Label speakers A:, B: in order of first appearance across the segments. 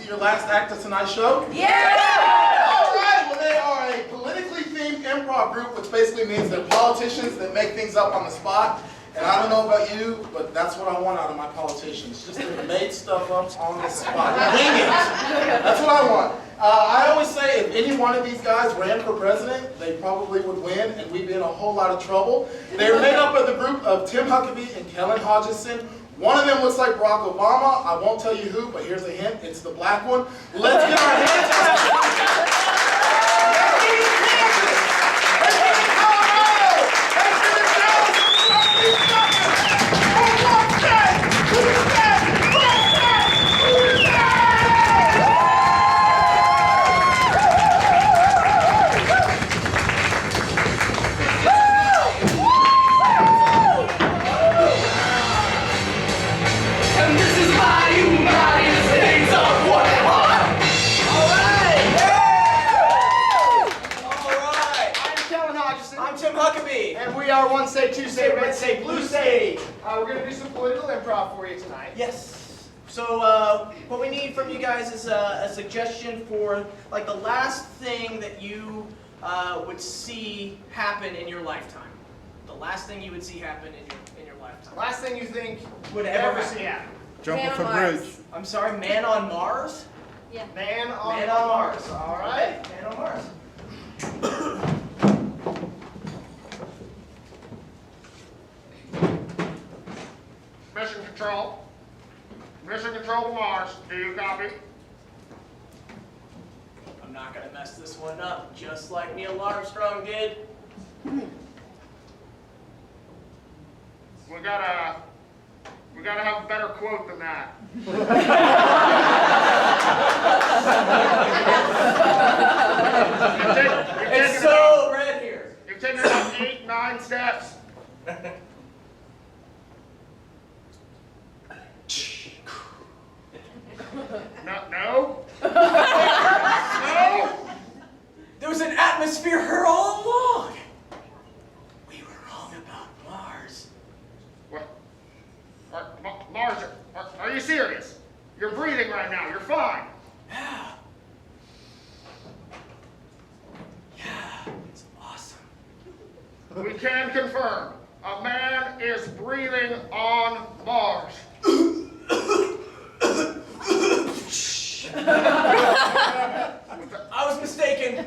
A: see your last act of tonight's show?
B: Yeah!
A: All right, well, they are a politically themed improv group, which basically means they're politicians that make things up on the spot. And I don't know about you, but that's what I want out of my politicians, just to make stuff up on the spot. Dang it! That's what I want. I always say if any one of these guys ran for president, they probably would win, and we'd be in a whole lot of trouble. They are made up of the group of Tim Huckeby and Kellen Hodgeson. One of them looks like Barack Obama. I won't tell you who, but here's a hint. It's the black one. Let's get our hands together.
C: Say, two say, red say, blue say. We're going to do some political improv for you tonight.
D: Yes. So what we need from you guys is a suggestion for like the last thing that you would see happen in your lifetime. The last thing you would see happen in your lifetime.
C: Last thing you think
D: would
C: ever see happen.
A: Jump off a bridge.
D: I'm sorry, man on Mars?
B: Yeah.
C: Man on Mars. All right.
D: Man on Mars.
C: Mission Control to Mars. Do you copy?
D: I'm not going to mess this one up, just like Neil Armstrong did.
C: We gotta have a better quote than that.
D: It's so red here.
C: You've taken about 8, 9 steps. No.
D: There was an atmosphere here all along. We were wrong about Mars.
C: What? Mars, are you serious? You're breathing right now. You're fine.
D: Yeah. Yeah, it's awesome.
C: We can confirm. A man is breathing on Mars.
D: I was mistaken.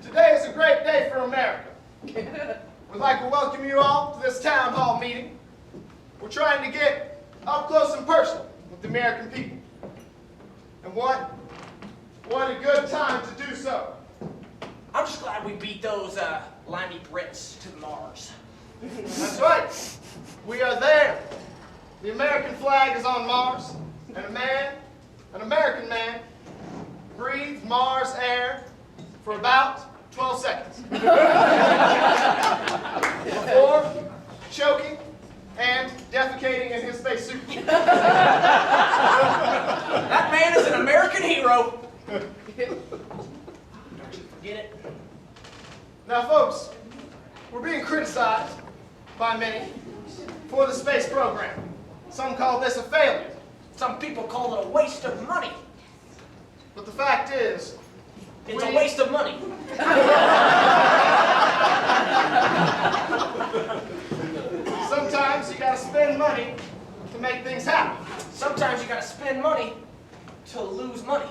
C: Today is a great day for America. We'd like to welcome you all to this town hall meeting. We're trying to get up close and personal with the American people. And what a good time to do so.
D: I'm just glad we beat those limey Brits to Mars.
C: That's right. We are there. The American flag is on Mars, and an American man, breathed Mars air for about 12 seconds. Before choking and defecating in his spacesuit.
D: That man is an American hero. Don't you forget it.
C: Now, folks, we're being criticized by many for the space program. Some call this a failure.
D: Some people call it a waste of money.
C: But the fact is,
D: It's a waste of money.
C: Sometimes you gotta spend money to make things happen.
D: Sometimes you gotta spend money to lose money.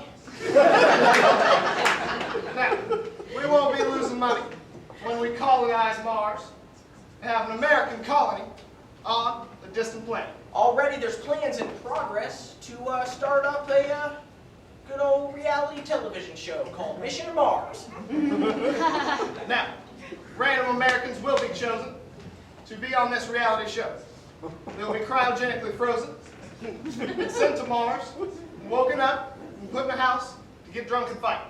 C: Now, we won't be losing money when we colonize Mars and have an American colony on a distant planet.
D: Already there's plans in progress to start up a good old reality television show called Mission to Mars.
C: Now, random Americans will be chosen to be on this reality show. They'll be cryogenically frozen, sent to Mars, woken up, and put in a house to get drunk and fight.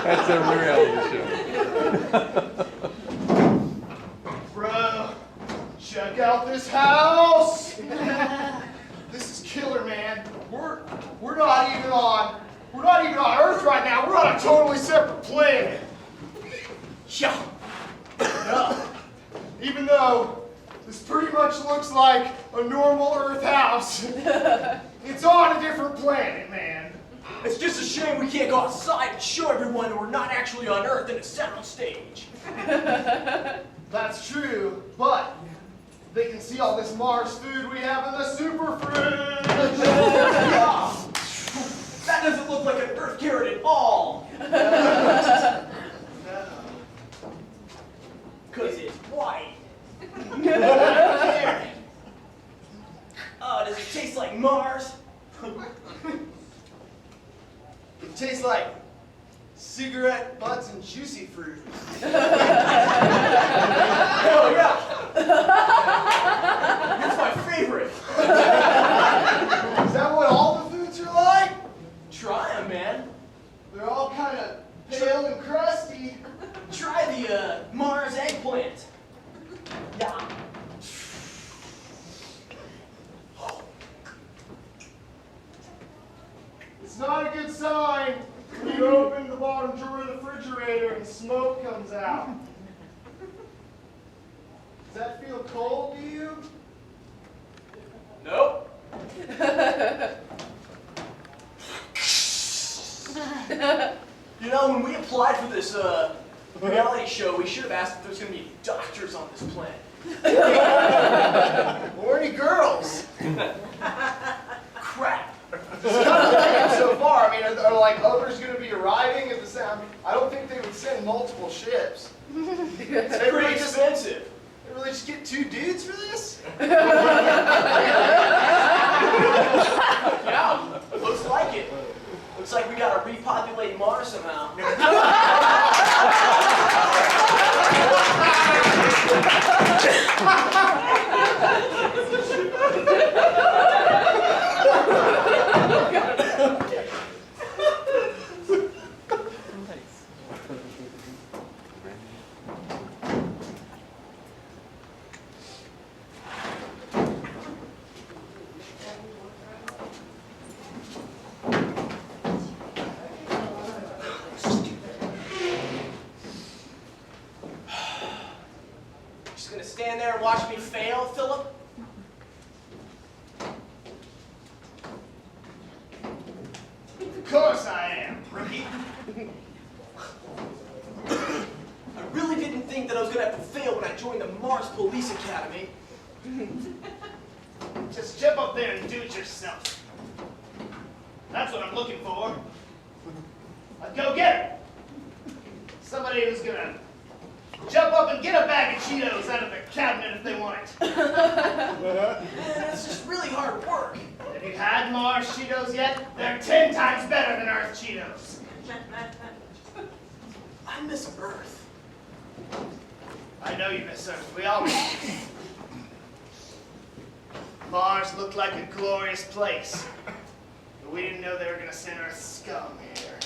E: That's a reality show.
C: Bro, check out this house. This is killer, man. We're not even on Earth right now. We're on a a totally separate planet.
D: Yeah. No.
C: Even though this pretty much looks like a normal Earth house, it's on a different planet, man.
D: It's just a shame we can't go outside and show everyone that we're not actually on Earth in a sound stage.
C: That's true, but they can see all this Mars food we have in the super fridge.
D: That doesn't look like an Earth carrot at all. Because it's white. Carrot. Oh, does it taste like Mars?
C: It tastes like cigarette butts and juicy fruit.
D: Hell yeah! That's my favorite.
C: Is that what all the foods are like?
D: Try them, man.
C: They're all kind of pale and crusty.
D: Try the Mars eggplant. Yeah.
C: It's not a good sign when you open the bottom drawer of the refrigerator and smoke comes out. Does that feel cold to you?
D: Nope. You know, when we applied for this reality show, we should have asked if there's going to be doctors on this planet.
C: Or any girls?
D: Crap.
C: So far, I mean, are like others going to be arriving at the sound? I don't think they would send multiple ships.
D: It's pretty expensive.
C: They really just get 2 dudes for this?
D: Yeah, looks like it. Looks like we gotta repopulate Mars somehow. Just gonna stand there and watch me fail, Philip?
C: Of course I am, rookie.
D: I really didn't think that I was gonna have to fail when I joined the Mars Police Academy.
C: Just jump up there and do it yourself. That's what I'm looking for. I'd go get her. Somebody who's gonna jump up and get a bag of Cheetos out of the cabinet if they want it.
D: Man, that's just really hard work.
C: Have you had Mars Cheetos yet? They're 10 times better than Earth Cheetos.
D: I miss Earth.
C: I know you miss Earth. We all miss it. Mars looked like a glorious place. But we didn't know they were going to send Earth scum here.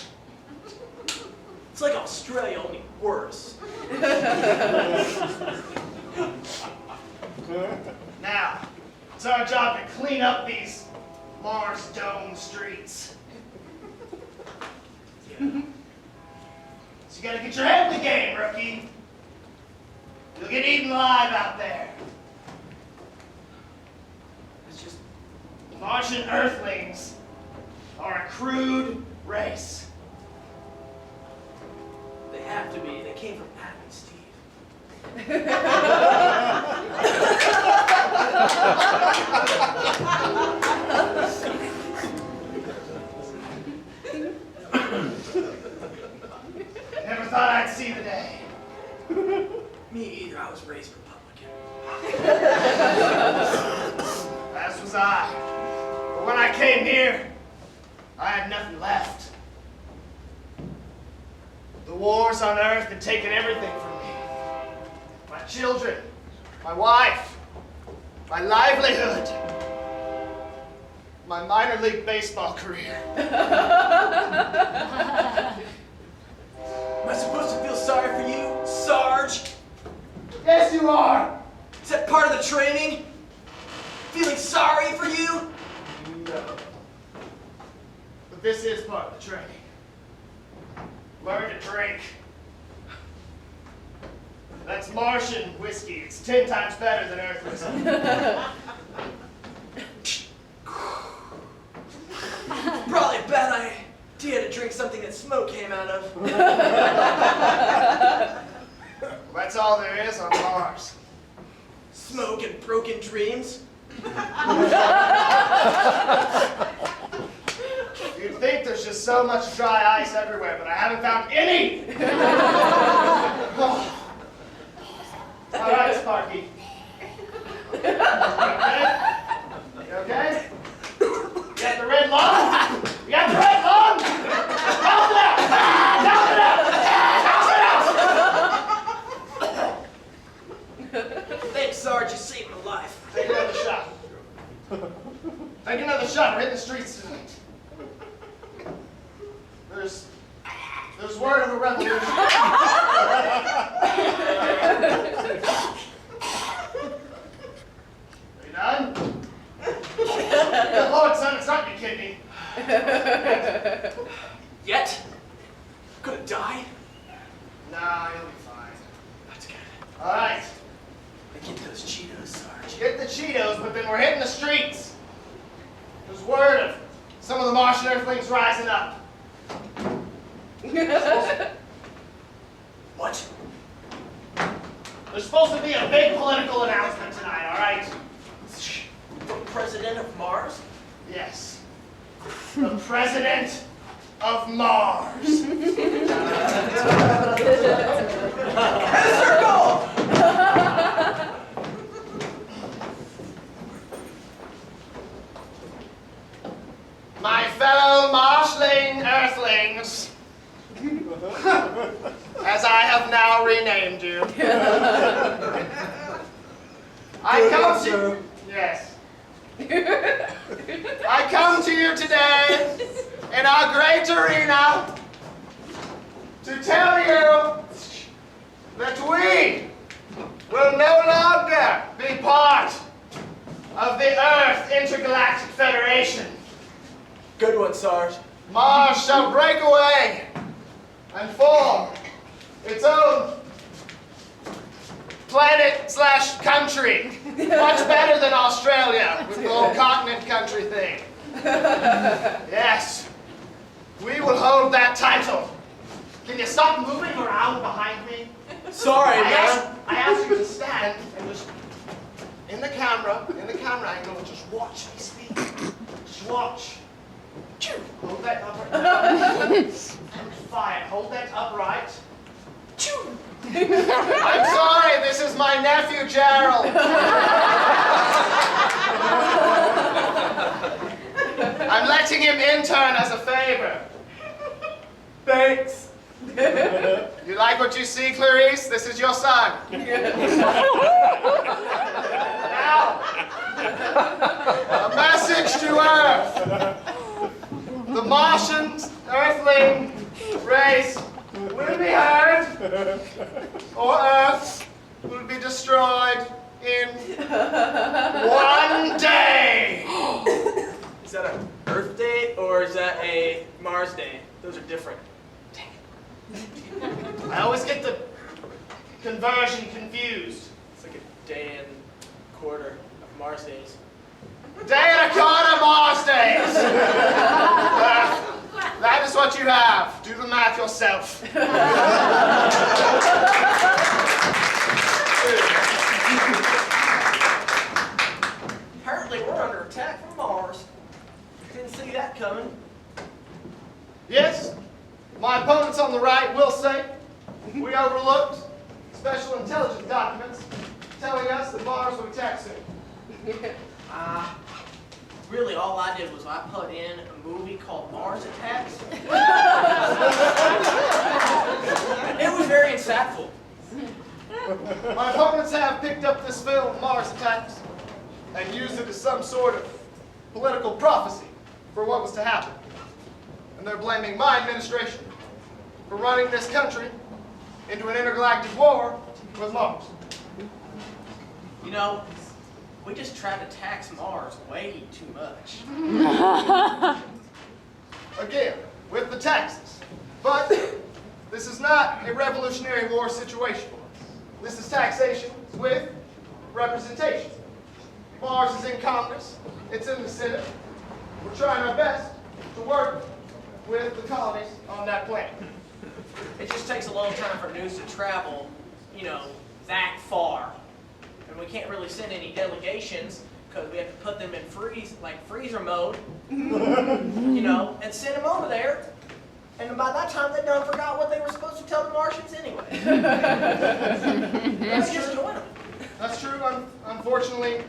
D: It's like Australia, only worse.
C: Now, it's our job to clean up these Mars dome streets. So you gotta get your head in the game, rookie. You'll get eaten alive out there.
D: It's just,
C: Martian Earthlings are a crude race.
D: they have to be. They came from Adam and Steve.
C: Never thought I'd see the day.
D: Me either. I was raised Republican.
C: As was I. But when I came here, I had nothing left. The wars on Earth had taken everything from me. My children, my wife, my livelihood, my minor league baseball career.
D: Am I supposed to feel sorry for you, Sarge?
C: Yes, you are.
D: Is that part of the training? Feeling sorry for you?
C: No. But this is part of the training. drink. That's Martian whiskey. It's 10 times better than Earth whiskey.
D: Probably a bad idea to drink something that smoke came out of.
C: That's all there is on Mars.
D: Smoke and broken dreams.
C: You'd think there's just so much dry ice everywhere, but I haven't found any! All right, Sparky. You okay? You got the red lung? You got the red lung? Help it out! Help it out! Help it out!
D: Thanks, Sarge, you saved my life.
C: Take another shot. Take another shot. We're hitting the streets tonight. There's word of a revolution. Are you done? Good Lord, son, it's not your kidney.
D: Yet? Gonna die?
C: Nah, you'll be fine.
D: That's good.
C: All right.
D: Get those Cheetos, Sarge.
C: Get the Cheetos, but then we're hitting the streets. There's word of some of the Martian Earthlings rising up.
D: What?
C: There's supposed to be a big political announcement tonight, all right?
D: The president of Mars?
C: Yes. The president of Mars.
D: Circle!
C: My fellow Marshling Earthlings, as I have now renamed you, I come to yes. I come to you today in our great arena to tell you that we will no longer be part of the Earth Intergalactic Federation.
D: Good one, Sarge.
C: Mars shall break away and form its own planet/country. Much better than Australia with the whole continent country thing. Yes, we will hold that title. Can you stop moving around behind me?
D: Sorry, man.
C: I asked you to stand and just, in the camera angle, and just watch me speak. Just watch. Hold that upright. Fine, hold that upright. I'm sorry, this is my nephew, Gerald. I'm letting him intern as a favor.
D: Thanks.
C: You like what you see, Clarice? This is your son. Now, a message to Earth. The Martian Earthling race will be heard, or Earth will be destroyed in one day.
D: Is that an Earth Day or is that a Mars Day? Those are different.
C: I always get the conversion confused.
D: It's like a day and a quarter of Mars days.
C: Day and a quarter Mars days. That is what you have. Do the math yourself.
D: Apparently we're under attack from Mars. Didn't see that coming.
C: Yes, my opponents on the right will say we overlooked special intelligence documents telling us that Mars would attack soon.
D: Really all I did was I put in a movie called Mars Attacks. It was very insightful.
C: My opponents have picked up this film, Mars Attacks, and used it as some sort of political prophecy for what was to happen. And they're blaming my administration for running this country into an intergalactic war with Mars.
D: You know, we just tried to tax Mars way too much.
C: Again, with the taxes. But this This is not a Revolutionary War situation. This is taxation with representation. Mars is in Congress. It's in the Senate. We're trying our best to work with the colonies on that planet.
D: It just takes a long time for news to travel, that far. And we can't really send any delegations because we have to put them in freezer mode, and send them over there. And by that time, they done forgot what they were supposed to tell the Martians anyway.
C: That's
D: Just
C: true.
D: join them.
C: That's true. Unfortunately,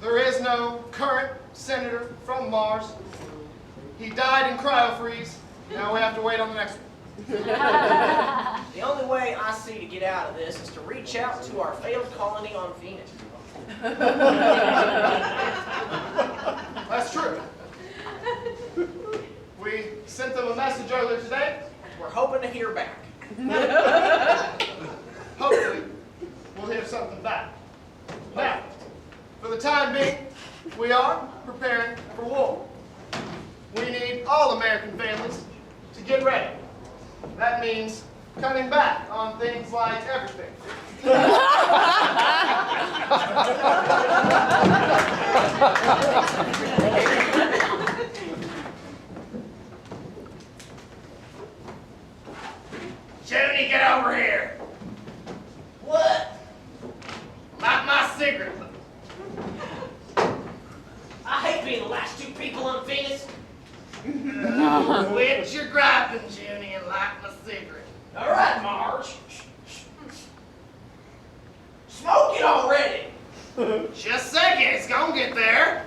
C: there is no current senator from Mars. He died in cryo-freeze. Now we have to wait on the next one.
D: The only way I see to get out of this is to reach out to our failed colony on Venus.
C: That's true. We sent them a message earlier today.
D: We're hoping to hear back.
C: Hopefully, we'll hear something back. Now, for the time being, we are preparing for war. We need all American families to get ready. That means cutting back on things like everything.
B: Junie, get over here.
D: What?
B: Light my cigarette.
D: I hate being the last two people on Venus.
B: Quit your griping, Junie, and light my cigarette.
D: All right, Marge. Smoke it already.
B: Just a second, it's gonna get there.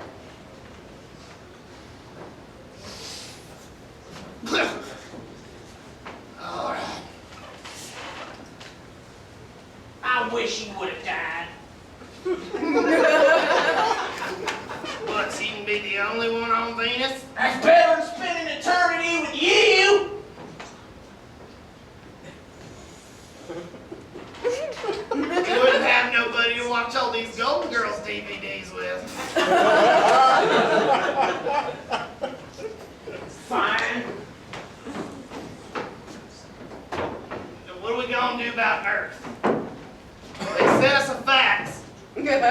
B: All right.
D: I wish you would have died.
B: What, so you can be the only one on Venus?
D: That's better than spending eternity with you.
B: You wouldn't have nobody to watch all these Golden Girls DVDs with.
D: Fine.
B: So what are we gonna do about Earth? They sent us a fax.
D: Seems like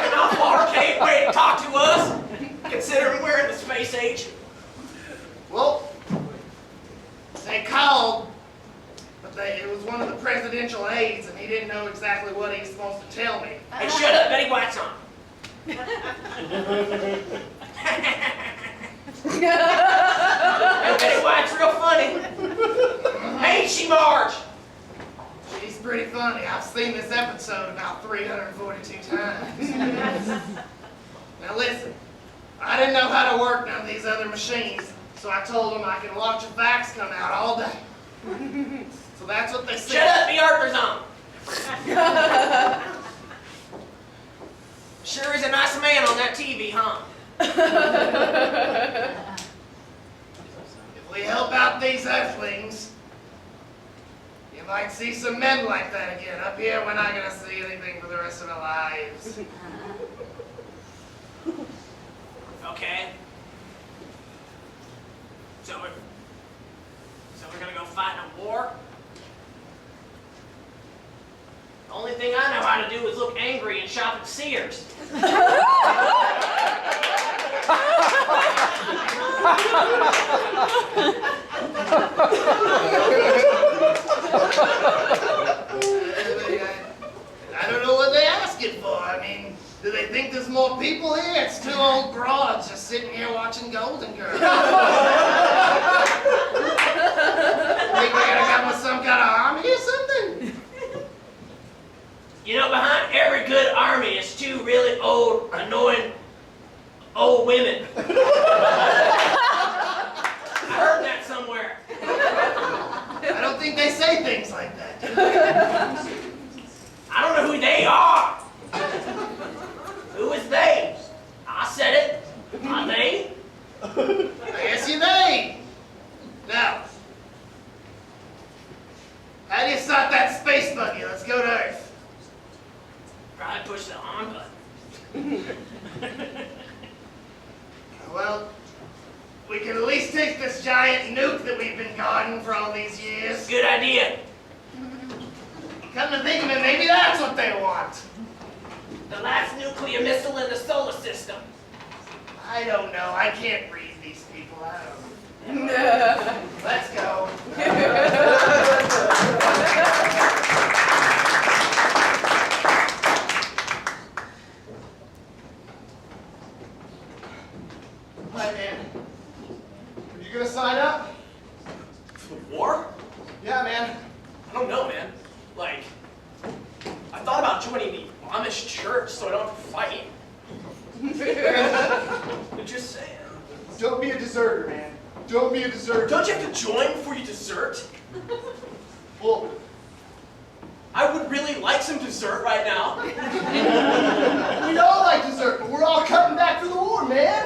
D: an awful archaic way to talk to us, considering we're in the space age.
B: Well, they called, but it was one of the presidential aides, and he didn't know exactly what he was supposed to tell me.
D: Hey, shut up, Betty White's on. Hey, Betty White's real funny. Ain't she, Marge?
B: She's pretty funny. I've seen this episode about 342 times. Now listen, I didn't know how to work none of these other machines, so I told them I can watch a fax come out all day. So that's what they said.
D: Shut up, the Arthur's on. Sure is a nice man on that TV, huh?
B: If we help out these Earthlings, you might see some men like that again. Up here, we're not gonna see anything for the rest of our lives.
D: Okay. So we're gonna go fight in a war? The only thing I know how to do is look angry and shop at Sears.
B: I don't know what they're asking for. I mean, do they think there's more people here? It's two old broads just sitting here watching Golden Girls. Think we're gonna come with some kind of army or something?
D: Behind every good army is two really old, annoying, old women. I heard that somewhere.
B: I don't think they say things like that.
D: I don't know who they are. Who is they? I said it. Are they?
B: I guess you're they. Now, how do you start that space buggy? Let's go to Earth.
D: Probably push the on button.
B: Well, forgotten for all these years.
D: Good idea.
B: Come to think of it, maybe that's what they want.
D: The last nuclear missile in the solar system.
B: I don't know. I can't read these people. I don't know. Let's go.
C: Hi, man. Are you gonna sign up?
D: For the war?
C: Yeah, man.
D: I don't know, man. Like, I thought about joining the Amish church so I don't have to fight. I'm just saying.
C: Don't be a deserter, man. Don't be a deserter.
D: Don't you have to join before you desert?
C: Well,
D: I would really like some dessert right now.
C: we all like dessert, but we're all cutting back for the war, man.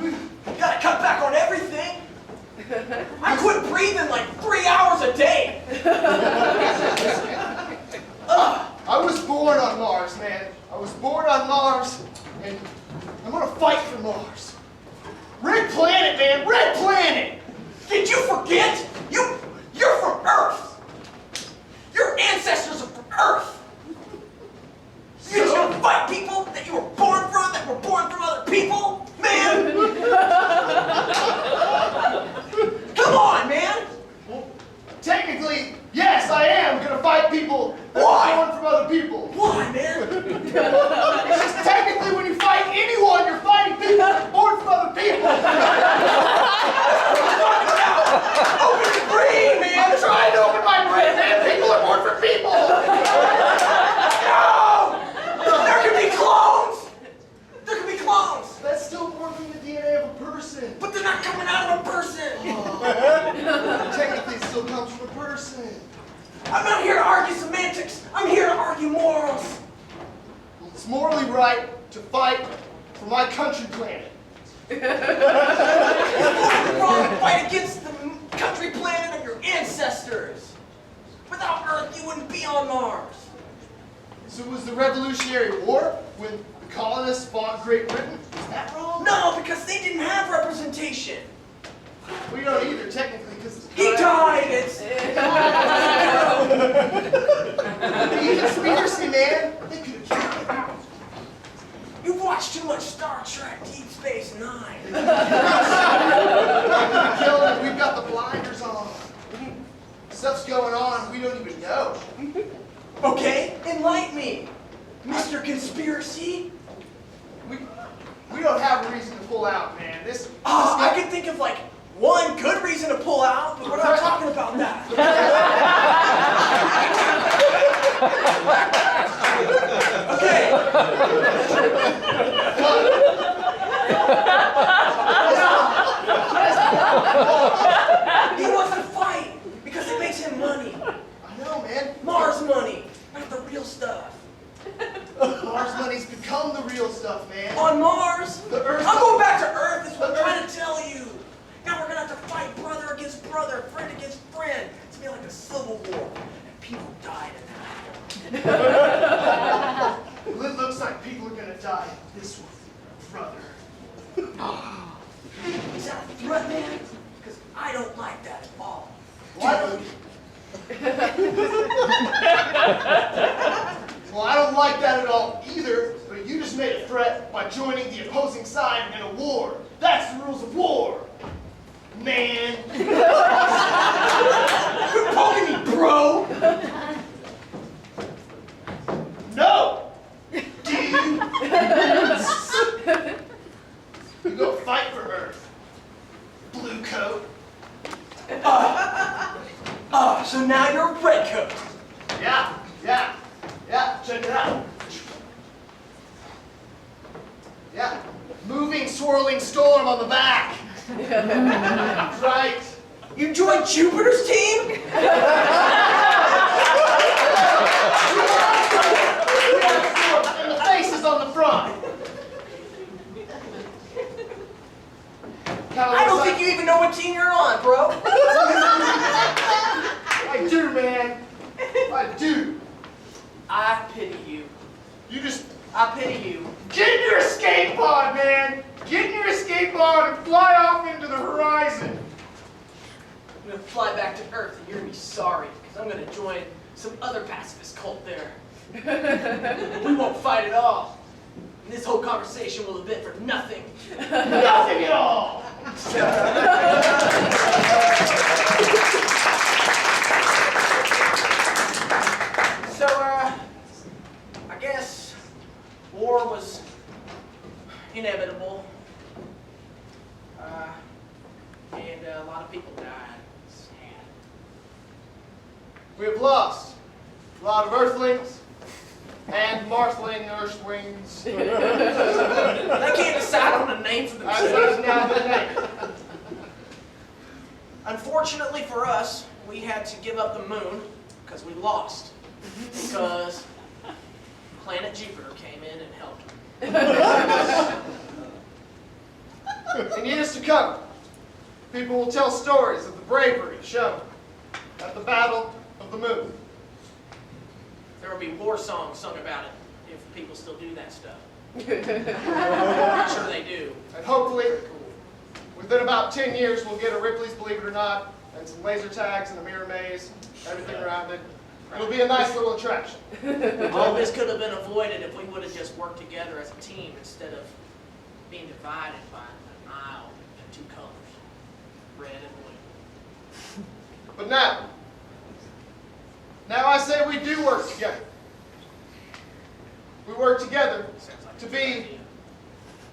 D: You gotta cut back on everything. I quit breathing like 3 hours a day.
C: I was born on Mars, man. I was born on Mars, and I'm gonna fight for Mars. Red planet, man. Red planet.
D: Did you forget? You're from Earth. Your ancestors are from Earth. You're just gonna fight people that you were born from, that were born from other people? Man! Come on, man!
C: Well, technically, yes, I am gonna fight people that
D: Why?
C: are born from other people.
D: Why, man?
C: It's just technically when you fight anyone, you're fighting people that are born from other people.
D: Open your brain, man!
C: I'm trying to open my brain, man. People are born from people.
D: No! There could be clones! There could be clones!
C: That's still born from the DNA of a person.
D: But they're not coming out of a person!
C: Technically, it still comes from a person.
D: I'm not here to argue semantics. I'm here to argue morals.
C: Well, it's morally right to fight for my country planet.
D: It's wrong to fight against the country planet of your ancestors. Without Earth, you wouldn't be on Mars.
C: So was the Revolutionary War when the colonists fought Great Britain? Is that wrong?
D: No, because they didn't have representation.
C: We don't either, technically, because
D: He died. It's
C: the conspiracy, man. They could have killed him.
D: you watch too much Star Trek, Deep Space Nine.
C: They could have killed him. We've got the blinders on. Stuff's going on we don't even know.
D: Okay, enlighten me, Mr. Conspiracy.
C: We don't have a reason to pull out, man. This
D: I can think of like one good reason to pull out, but we're not talking about that. Okay. He wants to fight because it makes him money.
C: I know, man.
D: Mars money, not the real stuff.
C: Mars money's become the real stuff, man.
D: On Mars,
C: The Earth.
D: I'm going back to Earth is what I'm trying to tell you. Now we're gonna have to fight brother against brother, friend against friend. It's gonna be like a civil war, and people died in that.
C: Well, it looks like people are gonna die this one, brother.
D: Is that a threat, man? Because I don't like that at all.
C: What? Well, I don't like that at all either, but you just made a threat by joining the opposing side in a war. That's the rules of war, man.
D: Quit poking me, bro!
C: No! Dude! You go fight for Earth. Blue coat.
D: So now you're a redcoat.
C: Yeah, check it out. Yeah, moving, swirling storm on the back. Right.
D: You joined Jupiter's team?
C: And the face is on the front.
D: I don't think you even know what team you're on, bro.
C: I do, man. I do.
D: I pity you.
C: I pity you. Get in your escape pod, man. Get in your escape pod and fly off into the horizon.
D: I'm gonna fly back to Earth and you're gonna be sorry, because I'm gonna join some other pacifist cult there. We won't fight at all. And this whole conversation will have been for nothing. Nothing at all! So, I guess war was inevitable. And a lot of people died. Sad.
C: We have lost a lot of Earthlings and Marthling Earthwings.
D: They can't decide on a name for
C: As
D: themselves.
C: those now been named.
D: Unfortunately for us, we had to give up the moon because we lost. Because planet Jupiter came in and helped.
C: In years to come, people will tell stories of the bravery shown at the Battle of the Moon.
D: There will be war songs sung about it if people still do that stuff. I'm sure they do.
C: And hopefully, within about 10 years, we'll get a Ripley's Believe It or Not, and some laser tags and a mirror maze, everything around it. It'll be a nice little attraction.
D: All this could have been avoided if we would have just worked together as a team instead of being divided by an aisle and two colors, red and blue.
C: But now I say we do work together. We work together
D: Sounds like
C: to
D: a good
C: be
D: idea.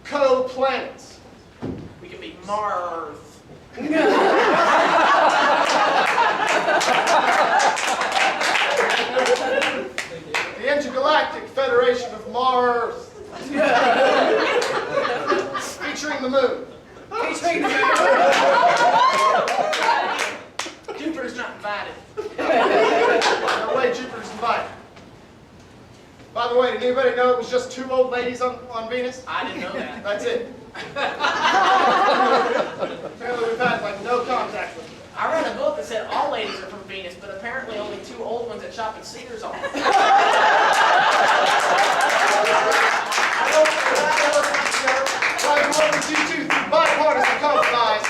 C: co-planets.
D: We can be Mars.
C: The Intergalactic Federation of Mars. Featuring the moon.
D: Jupiter's not invited.
C: No way Jupiter's invited. By the way, did anybody know it was just 2 old ladies on Venus?
D: I didn't know that.
C: That's it. Apparently we've had like no contact with them.
D: I read a book that said all ladies are from Venus, but apparently only 2 old ones that shop at Sears are.
C: I hope by working you two through bipartisan compromise,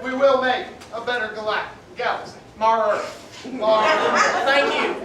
C: we will make a better galaxy.
D: Mars.
C: Mars.
D: Thank you.